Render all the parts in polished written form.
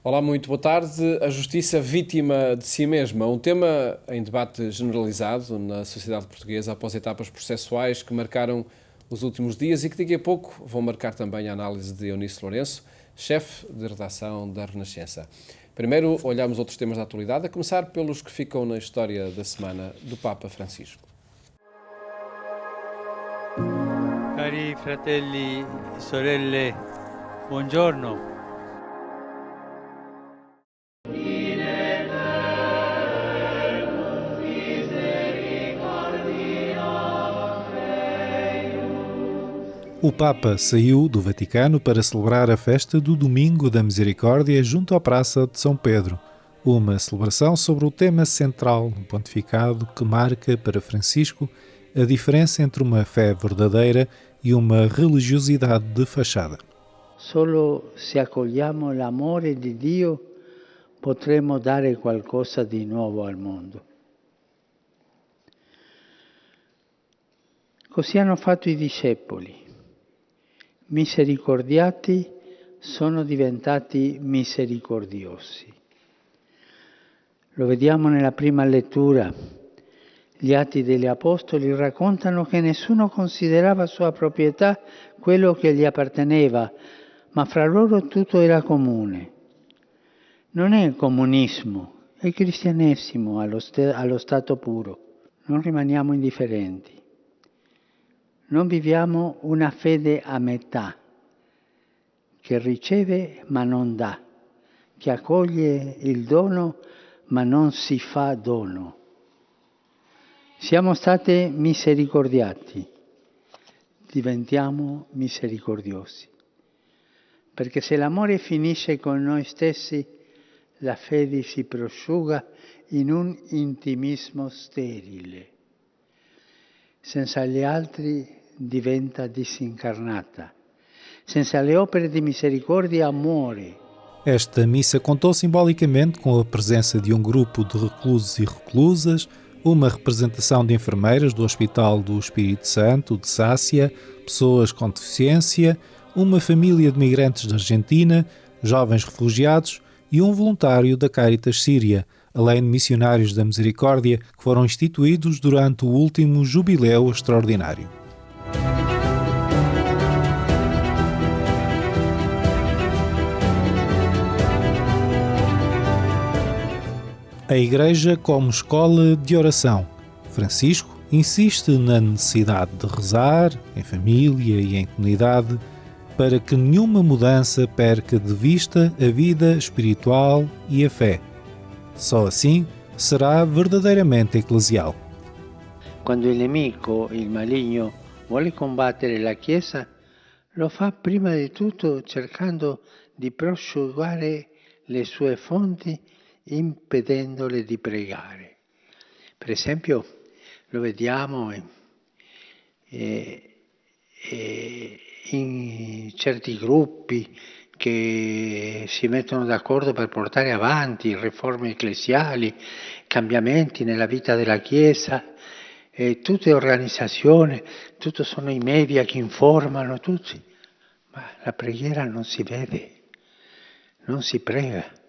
Olá, muito boa tarde. A justiça vítima de si mesma, um tema em debate generalizado na sociedade portuguesa após etapas processuais que marcaram os últimos dias e que daqui a pouco vão marcar também a análise de Eunice Lourenço, chefe de redação da Renascença. Primeiro, olhamos outros temas da atualidade, a começar pelos que ficam na história da semana do Papa Francisco. Cari fratelli e sorelle, buongiorno. O Papa saiu do Vaticano para celebrar a festa do Domingo da Misericórdia junto à Praça de São Pedro, uma celebração sobre o tema central do pontificado que marca para Francisco a diferença entre uma fé verdadeira e uma religiosidade de fachada. Solo se accogliamo l'amore di Dio potremo dare qualcosa di nuovo al mondo. Così hanno fatto i discepoli. Misericordiati sono diventati misericordiosi. Lo vediamo nella prima lettura. Gli Atti degli Apostoli raccontano che nessuno considerava sua proprietà quello che gli apparteneva, ma fra loro tutto era comune. Non è comunismo, è cristianesimo allo stato puro. Non rimaniamo indifferenti. Non viviamo una fede a metà, che riceve ma non dà, che accoglie il dono ma non si fa dono. Siamo stati misericordiati, diventiamo misericordiosi. Perché se l'amore finisce con noi stessi, la fede si prosciuga in un intimismo sterile. Senza gli altri diventa disincarnata. Senza le opere di misericordia muore. Esta missa contou simbolicamente com a presença de um grupo de reclusos e reclusas, uma representação de enfermeiras do Hospital do Espírito Santo de Sácia, pessoas com deficiência, uma família de migrantes da Argentina, jovens refugiados e um voluntário da Caritas Síria, além de missionários da Misericórdia que foram instituídos durante o último jubileu extraordinário. A Igreja como escola de oração. Francisco insiste na necessidade de rezar, em família e em comunidade, para que nenhuma mudança perca de vista a vida espiritual e a fé. Só assim será verdadeiramente eclesial. Quando il nemico, il maligno, vuole combattere la Chiesa, lo fa prima di tutto cercando di prosciugare le sue fonti, impedendole di pregare. Per esempio, lo vediamo in certi gruppi che si mettono d'accordo per portare avanti riforme ecclesiali, cambiamenti nella vita della Chiesa, tutte organizzazioni, tutto sono i media che informano tutti, ma la preghiera non si vede, non si prega.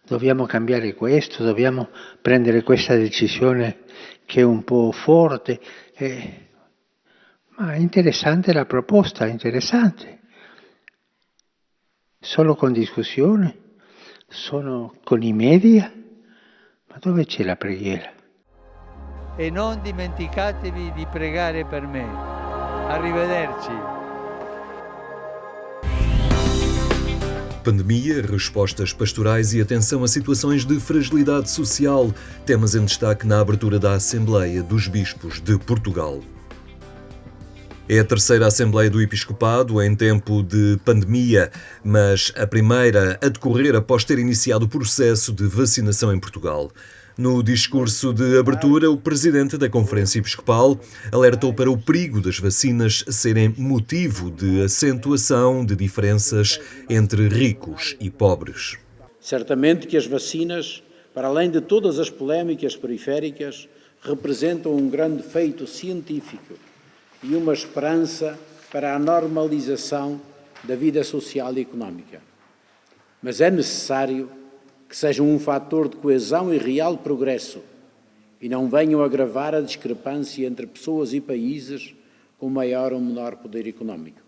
Dobbiamo cambiare questo, dobbiamo prendere questa decisione che è un po' forte. Ma è interessante la proposta, è interessante. Solo con discussione? Solo con i media? Ma dove c'è la preghiera? E non dimenticatevi di pregare per me. Arrivederci. Pandemia, respostas pastorais e atenção a situações de fragilidade social, temas em destaque na abertura da Assembleia dos Bispos de Portugal. É a terceira Assembleia do Episcopado em tempo de pandemia, mas a primeira a decorrer após ter iniciado o processo de vacinação em Portugal. No discurso de abertura, o presidente da Conferência Episcopal alertou para o perigo das vacinas serem motivo de acentuação de diferenças entre ricos e pobres. Certamente que as vacinas, para além de todas as polémicas periféricas, representam um grande feito científico e uma esperança para a normalização da vida social e económica. Mas é necessário que sejam um fator de coesão e real progresso e não venham agravar a discrepância entre pessoas e países com maior ou menor poder económico.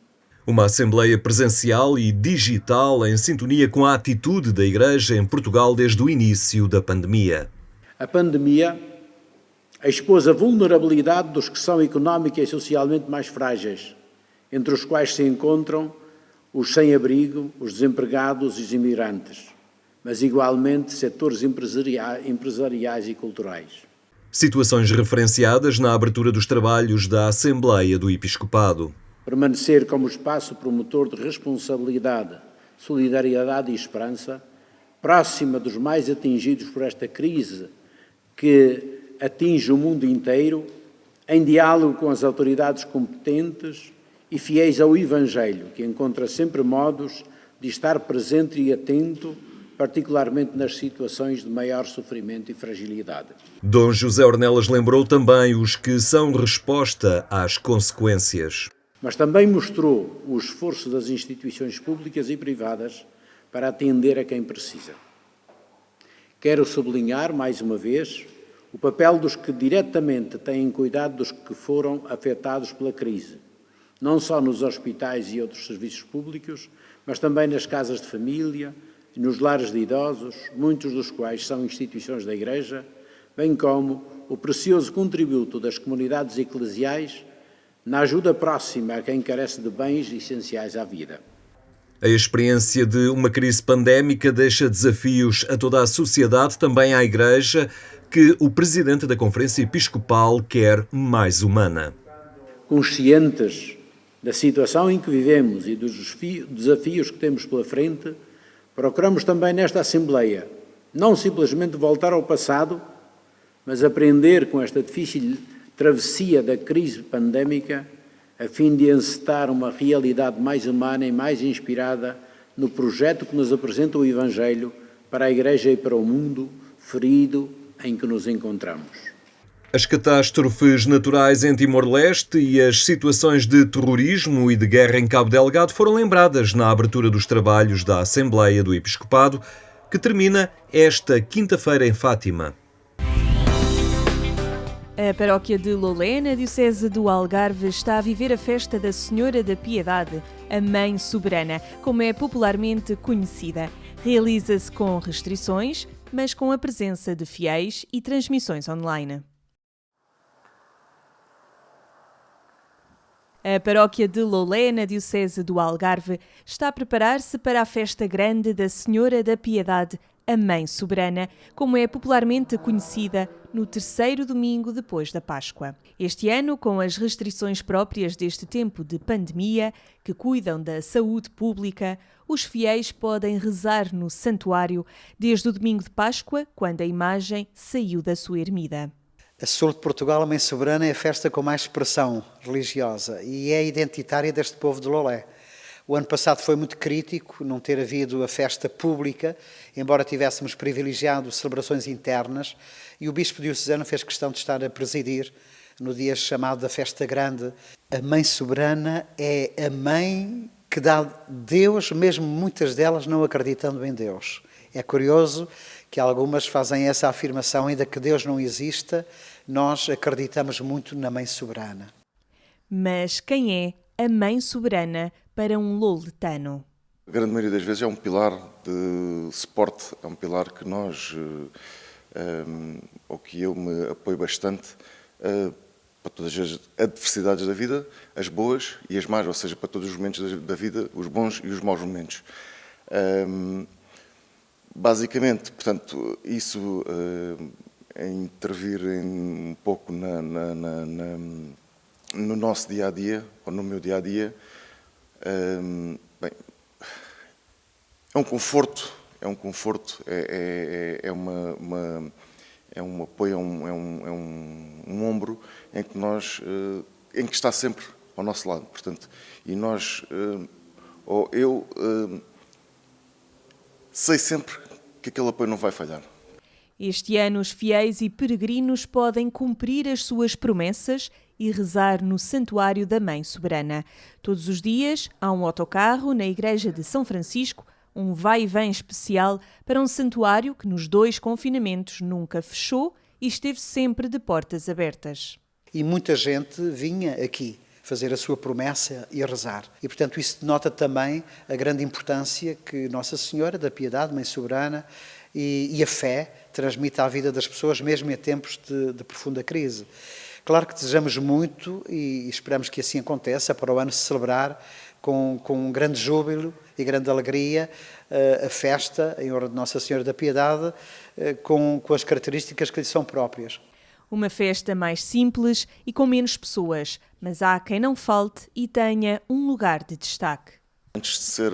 Uma Assembleia presencial e digital em sintonia com a atitude da Igreja em Portugal desde o início da pandemia. A pandemia expôs a vulnerabilidade dos que são económica e socialmente mais frágeis, entre os quais se encontram os sem-abrigo, os desempregados e os imigrantes, mas igualmente setores empresariais e culturais. Situações referenciadas na abertura dos trabalhos da Assembleia do Episcopado. Permanecer como espaço promotor de responsabilidade, solidariedade e esperança, próxima dos mais atingidos por esta crise que atinge o mundo inteiro, em diálogo com as autoridades competentes e fiéis ao Evangelho, que encontra sempre modos de estar presente e atento, particularmente nas situações de maior sofrimento e fragilidade. Dom José Ornelas lembrou também os que são resposta às consequências. Mas também mostrou o esforço das instituições públicas e privadas para atender a quem precisa. Quero sublinhar, mais uma vez, o papel dos que diretamente têm cuidado dos que foram afetados pela crise, não só nos hospitais e outros serviços públicos, mas também nas casas de família e nos lares de idosos, muitos dos quais são instituições da Igreja, bem como o precioso contributo das comunidades eclesiais na ajuda próxima a quem carece de bens essenciais à vida. A experiência de uma crise pandémica deixa desafios a toda a sociedade, também à Igreja, que o Presidente da Conferência Episcopal quer mais humana. Conscientes da situação em que vivemos e dos desafios que temos pela frente, procuramos também nesta Assembleia não simplesmente voltar ao passado, mas aprender com esta difícil travessia da crise pandémica, a fim de encetar uma realidade mais humana e mais inspirada no projeto que nos apresenta o Evangelho para a Igreja e para o mundo ferido em que nos encontramos. As catástrofes naturais em Timor-Leste e as situações de terrorismo e de guerra em Cabo Delgado foram lembradas na abertura dos trabalhos da Assembleia do Episcopado, que termina esta quinta-feira em Fátima. A paróquia de Lolé, na diocese do Algarve, está a viver a festa da Senhora da Piedade, a Mãe Soberana, como é popularmente conhecida. Realiza-se com restrições, mas com a presença de fiéis e transmissões online. A paróquia de Lolé, na diocese do Algarve, está a preparar-se para a festa grande da Senhora da Piedade, a Mãe Soberana, como é popularmente conhecida, no terceiro domingo depois da Páscoa. Este ano, com as restrições próprias deste tempo de pandemia, que cuidam da saúde pública, os fiéis podem rezar no santuário desde o domingo de Páscoa, quando a imagem saiu da sua ermida. A sul de Portugal, a Mãe Soberana, é a festa com mais expressão religiosa e é identitária deste povo de Lolé. O ano passado foi muito crítico não ter havido a festa pública, embora tivéssemos privilegiado celebrações internas, e o Bispo diocesano fez questão de estar a presidir no dia chamado da Festa Grande. A Mãe Soberana é a mãe que dá Deus, mesmo muitas delas não acreditando em Deus. É curioso que algumas fazem essa afirmação, ainda que Deus não exista, nós acreditamos muito na Mãe Soberana. Mas quem é a Mãe Soberana para um loletano? A grande maioria das vezes é um pilar de suporte, é um pilar que nós, ou que eu me apoio bastante, para todas as adversidades da vida, as boas e as más, ou seja, para todos os momentos da vida, os bons e os maus momentos. Basicamente, portanto, isso é intervir um pouco no nosso dia-a-dia, ou no meu dia-a-dia. Bem, é um conforto, é um apoio, é um ombro em que está sempre ao nosso lado, portanto, e nós, ou eu, sei sempre que aquele apoio não vai falhar. Este ano, os fiéis e peregrinos podem cumprir as suas promessas e rezar no Santuário da Mãe Soberana. Todos os dias há um autocarro na Igreja de São Francisco, um vai-e-vem especial para um santuário que nos 2 confinamentos nunca fechou e esteve sempre de portas abertas. E muita gente vinha aqui fazer a sua promessa e rezar. E, portanto, isso denota também a grande importância que Nossa Senhora da Piedade, Mãe Soberana, e a fé transmite à vida das pessoas, mesmo em tempos de profunda crise. Claro que desejamos muito e esperamos que assim aconteça, para o ano se celebrar com um grande júbilo e grande alegria a festa em honra de Nossa Senhora da Piedade, com as características que lhe são próprias. Uma festa mais simples e com menos pessoas, mas há quem não falte e tenha um lugar de destaque. Antes de ser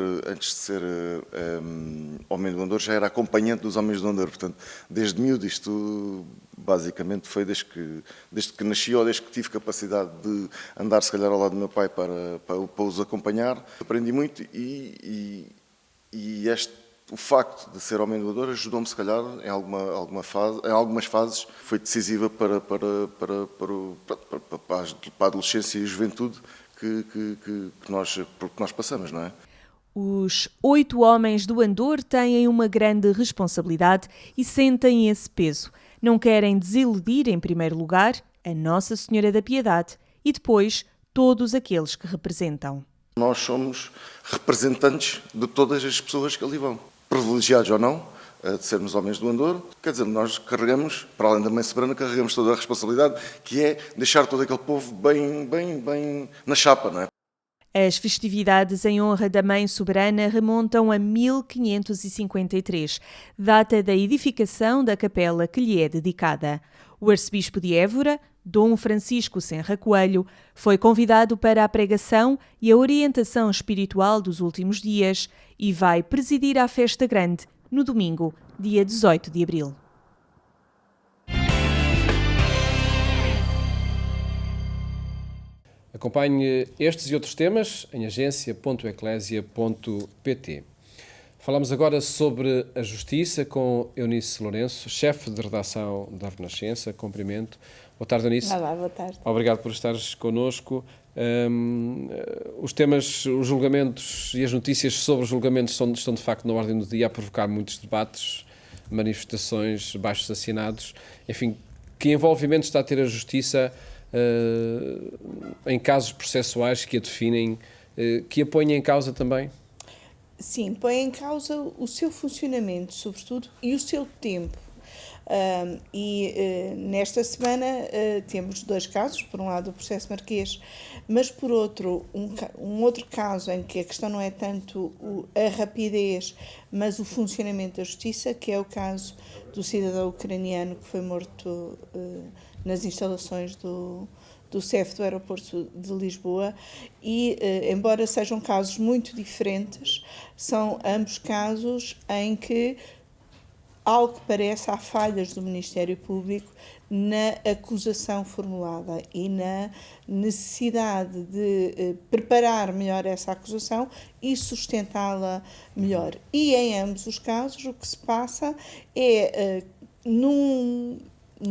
homem do Andor, já era acompanhante dos homens do Andor. Portanto, desde miúdo, isto basicamente foi desde que nasci ou desde que tive capacidade de andar, se calhar, ao lado do meu pai para os acompanhar. Aprendi muito e o facto de ser homem do Andor ajudou-me, se calhar, em algumas fases, foi decisiva para a adolescência e a juventude que nós passamos, não é? Os 8 homens do Andor têm uma grande responsabilidade e sentem esse peso. Não querem desiludir, em primeiro lugar, a Nossa Senhora da Piedade e depois todos aqueles que representam. Nós somos representantes de todas as pessoas que ali vão. Privilegiados ou não, de sermos homens do Andor, quer dizer, nós carregamos, para além da Mãe Soberana, carregamos toda a responsabilidade, que é deixar todo aquele povo bem na chapa, não é? As festividades em honra da Mãe Soberana remontam a 1553, data da edificação da capela que lhe é dedicada. O arcebispo de Évora, Dom Francisco Senra Coelho, foi convidado para a pregação e a orientação espiritual dos últimos dias e vai presidir a festa grande no domingo, dia 18 de abril. Acompanhe estes e outros temas em agência.eclésia.pt. Falamos agora sobre a justiça com Eunice Lourenço, chefe de redação da Renascença. Cumprimento. Boa tarde, Eunice. Olá, boa tarde. Obrigado por estares connosco. Os temas, os julgamentos e as notícias sobre os julgamentos estão de facto na ordem do dia a provocar muitos debates, manifestações, baixos assinados. Enfim, que envolvimento está a ter a justiça em casos processuais que a definem, que a põem em causa também? Sim, põe em causa o seu funcionamento, sobretudo, e o seu tempo. Nesta semana temos 2 casos, por um lado o processo Marquês, mas por outro, um outro caso em que a questão não é tanto a rapidez, mas o funcionamento da justiça, que é o caso do cidadão ucraniano que foi morto nas instalações do CEF do aeroporto de Lisboa e, embora sejam casos muito diferentes, são ambos casos em que, ao que parece, há falhas do Ministério Público na acusação formulada e na necessidade de preparar melhor essa acusação e sustentá-la melhor. E em ambos os casos o que se passa é, no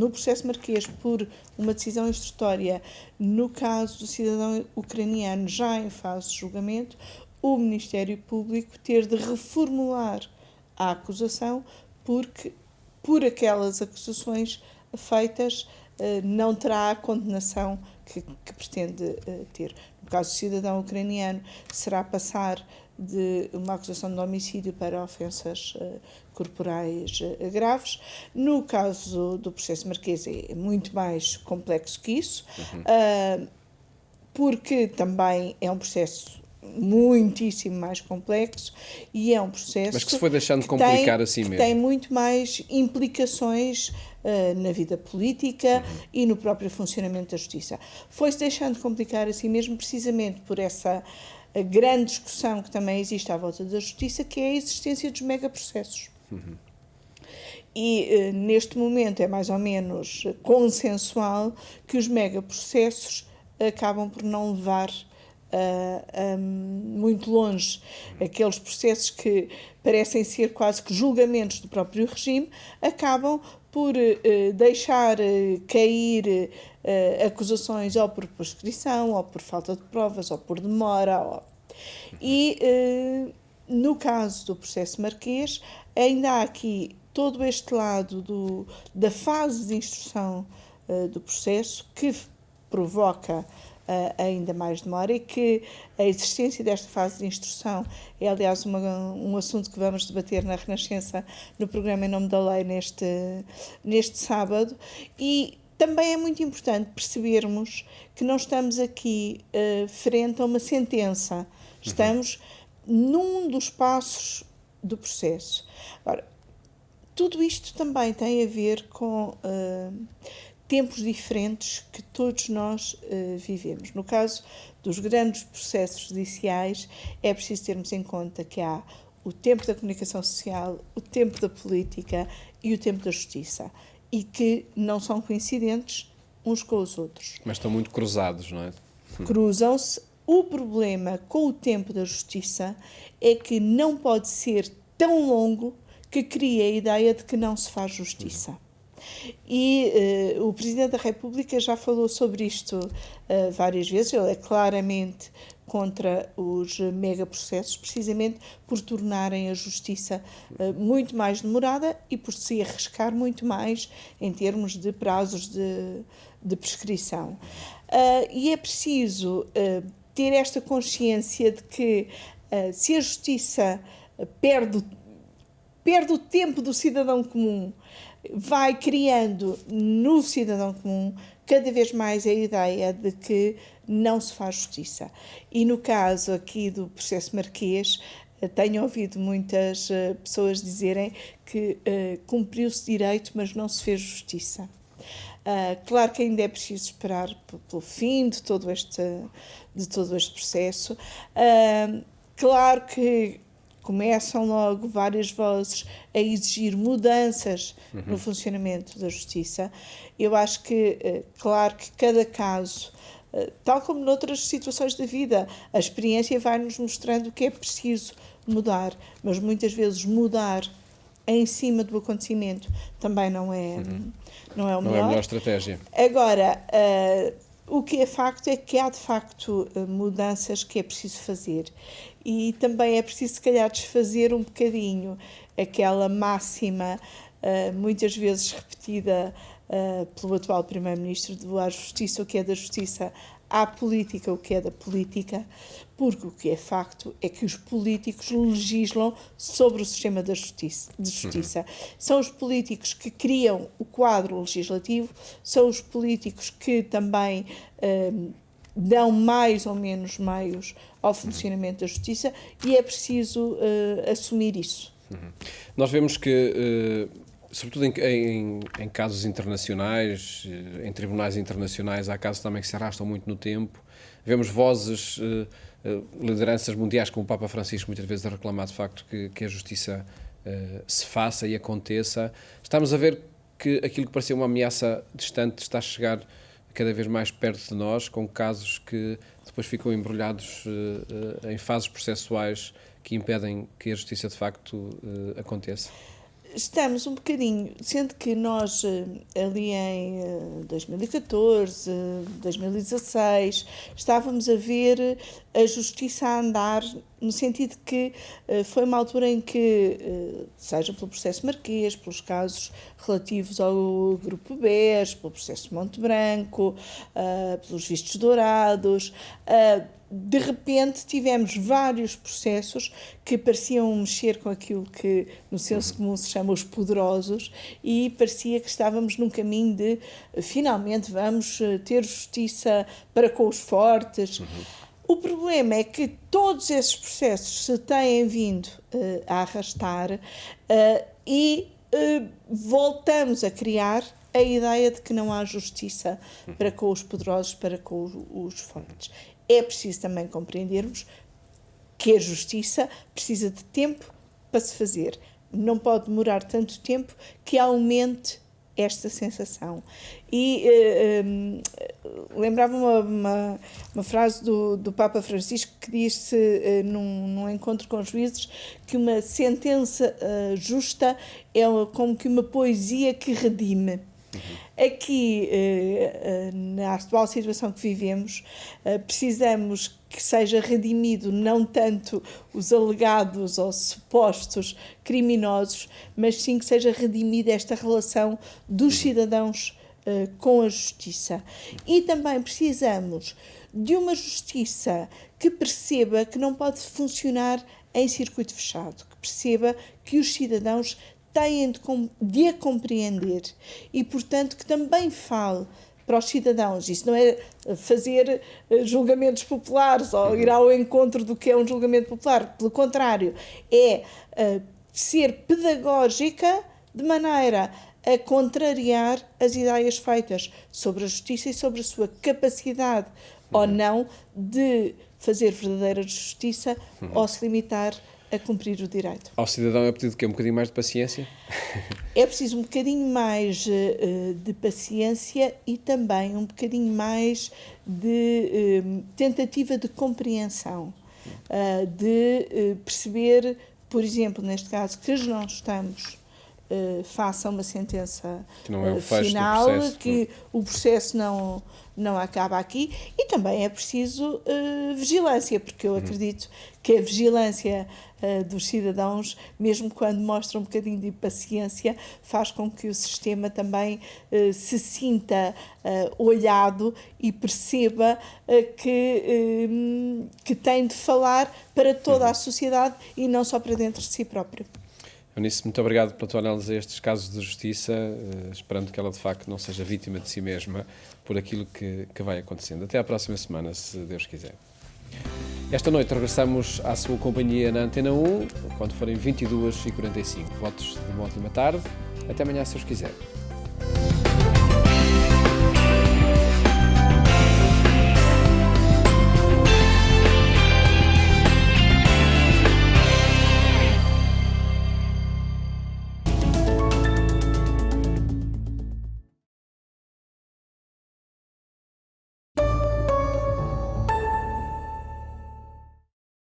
processo Marquês, por uma decisão instrutória, no caso do cidadão ucraniano já em fase de julgamento, o Ministério Público ter de reformular a acusação porque, por aquelas acusações feitas, não terá a condenação que pretende ter. No caso do cidadão ucraniano, será passar de uma acusação de homicídio para ofensas corporais graves. No caso do processo Marquês é muito mais complexo que isso, porque também é um processo muitíssimo mais complexo e é um processo mas que se foi deixando de complicar assim mesmo. Tem muito mais implicações na vida política e no próprio funcionamento da justiça. Foi-se deixando de complicar assim mesmo precisamente por essa a grande discussão que também existe à volta da justiça, que é a existência dos megaprocessos. E neste momento é mais ou menos consensual que os megaprocessos acabam por não levar muito longe. Aqueles processos que parecem ser quase que julgamentos do próprio regime acabam por deixar cair acusações ou por prescrição, ou por falta de provas, ou por demora. E No caso do processo Marquês, ainda há aqui todo este lado da fase de instrução do processo que provoca ainda mais demora e que a existência desta fase de instrução é, aliás, um assunto que vamos debater na Renascença no programa Em Nome da Lei neste sábado. E também é muito importante percebermos que não estamos aqui frente a uma sentença, estamos num dos passos do processo. Ora, tudo isto também tem a ver com tempos diferentes que todos nós vivemos. No caso dos grandes processos judiciais, é preciso termos em conta que há o tempo da comunicação social, o tempo da política e o tempo da justiça, e que não são coincidentes uns com os outros. Mas estão muito cruzados, não é? Cruzam-se. O problema com o tempo da justiça é que não pode ser tão longo que cria a ideia de que não se faz justiça. E o Presidente da República já falou sobre isto várias vezes. Ele é claramente contra os megaprocessos, precisamente por tornarem a justiça muito mais demorada e por se arriscar muito mais em termos de prazos de prescrição. E é preciso ter esta consciência de que se a justiça perde o tempo do cidadão comum, vai criando no cidadão comum cada vez mais a ideia de que não se faz justiça. E no caso aqui do processo Marquês, tenho ouvido muitas pessoas dizerem que cumpriu-se direito, mas não se fez justiça. Claro que ainda é preciso esperar pelo fim de todo este processo. Claro que começam logo várias vozes a exigir mudanças no funcionamento da justiça. Eu acho que, claro que cada caso, tal como noutras situações da vida, a experiência vai-nos mostrando o que é preciso mudar, mas muitas vezes mudar em cima do acontecimento também não é o melhor. Não é a melhor estratégia. Agora, o que é facto é que há de facto mudanças que é preciso fazer. E também é preciso, se calhar, desfazer um bocadinho aquela máxima, muitas vezes repetida pelo atual Primeiro-Ministro, de à justiça o que é da justiça, à política o que é da política, porque o que é facto é que os políticos legislam sobre o sistema de justiça. São os políticos que criam o quadro legislativo, são os políticos que também dão mais ou menos meios ao funcionamento da justiça e é preciso assumir isso. Nós vemos que, sobretudo em casos internacionais, em tribunais internacionais, há casos também que se arrastam muito no tempo. Vemos vozes, lideranças mundiais como o Papa Francisco muitas vezes a reclamar de facto que a justiça se faça e aconteça. Estamos a ver que aquilo que parecia uma ameaça distante está a chegar cada vez mais perto de nós, com casos que depois ficam embrulhados em fases processuais que impedem que a justiça de facto aconteça. Estamos um bocadinho, sendo que nós ali em 2014, 2016, estávamos a ver a justiça a andar no sentido que foi uma altura em que, seja pelo processo Marquês, pelos casos relativos ao Grupo BES, pelo processo Monte Branco, pelos vistos dourados, de repente tivemos vários processos que pareciam mexer com aquilo que no senso comum se chama os poderosos e parecia que estávamos num caminho de finalmente vamos ter justiça para com os fortes. O problema é que todos esses processos se têm vindo a arrastar e voltamos a criar a ideia de que não há justiça para com os poderosos, para com os fortes. É preciso também compreendermos que a justiça precisa de tempo para se fazer. Não pode demorar tanto tempo que aumente esta sensação. E lembrava uma frase do Papa Francisco que disse num encontro com os juízes que uma sentença justa é como que uma poesia que redime. Aqui, na atual situação que vivemos, precisamos que seja redimido não tanto os alegados ou supostos criminosos, mas sim que seja redimida esta relação dos cidadãos com a justiça. E também precisamos de uma justiça que perceba que não pode funcionar em circuito fechado, que perceba que os cidadãos têm de a compreender e, portanto, que também fale para os cidadãos. Isso não é fazer julgamentos populares ou ir ao encontro do que é um julgamento popular. Pelo contrário, é ser pedagógica de maneira a contrariar as ideias feitas sobre a justiça e sobre a sua capacidade ou não de fazer verdadeira justiça ou se limitar a cumprir o direito. Ao cidadão é pedido que um bocadinho mais de paciência? É preciso um bocadinho mais de paciência e também um bocadinho mais de tentativa de compreensão, de perceber, por exemplo, neste caso, que não estamos face a uma sentença que não é o final, processo, que o processo não acaba aqui, e também é preciso vigilância, porque eu acredito que a vigilância dos cidadãos, mesmo quando mostra um bocadinho de impaciência, faz com que o sistema também se sinta olhado e perceba que tem de falar para toda a sociedade e não só para dentro de si próprio. Eunice, muito obrigado pela tua análise a estes casos de justiça, esperando que ela de facto não seja vítima de si mesma por aquilo que vai acontecendo. Até à próxima semana, se Deus quiser. Esta noite regressamos à sua companhia na Antena 1, quando forem 22h45. Votos de uma ótima tarde. Até amanhã, se Deus quiser.